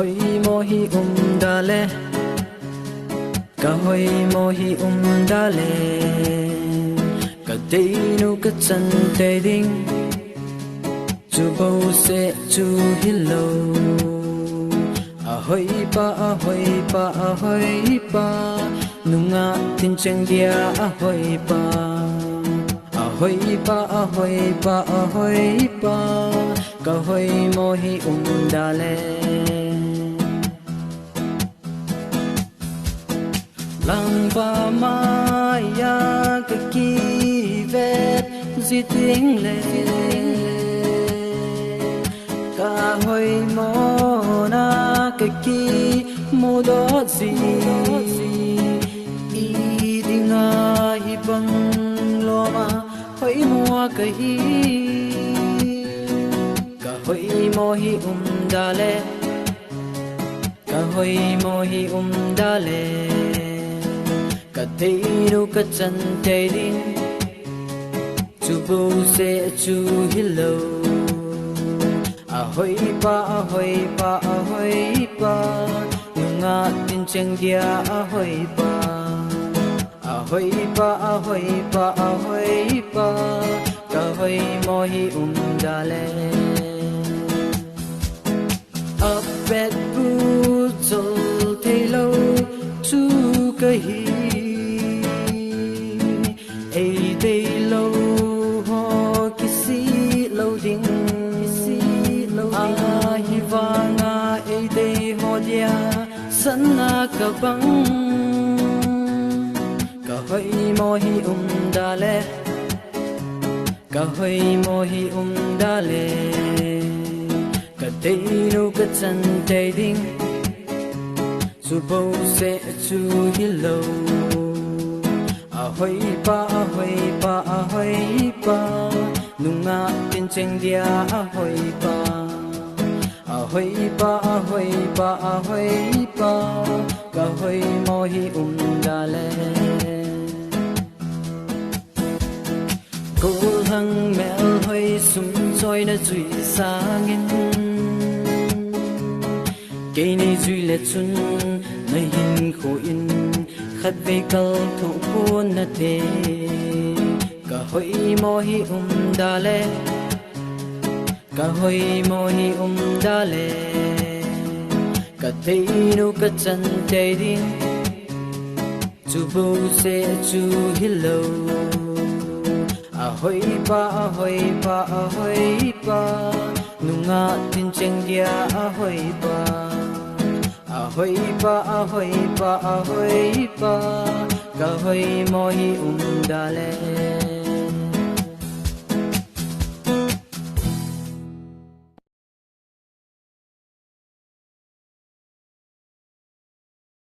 ahoy mohi dale kahoy mohi dale ka deinu ka chan te ding chu bo se chu hello ahoy pa nunga tin chang dia ahoy pa kahoy mohi dale lang ba maya ka ki vet ziting le kahoy mo na ka ki mo do zi i dinga hi bang loma hoy mo ka hi kahoy mohi dale kahoy mohi dale ka deinu ka chan te ding chu bo se chu hello ahoy pa nunga tin chang dia ahoy pa kahoy mohi dale up at boots chol thei lo chu ka hi ai dei lo ho kisi lo ding hi vanga ai dei ho dia sana ka bang kahoy mohi dale kahoy mohi dale ka deinu ka chan te ding chu bo se chu hello ahoy pa nunga tin chang dia ahoy pa kahoy mohi dale cô hăng mel hoy sum choi na chui sangin ke ni chui le chun na hin kho in khat ve kal tho pun na te kahoy mohi dale kahoy mohi dale ka deinu ka chan te ding chu bo se chu hello ahoy pa nunga tin chang dia ahoy pa kahoy mohi dale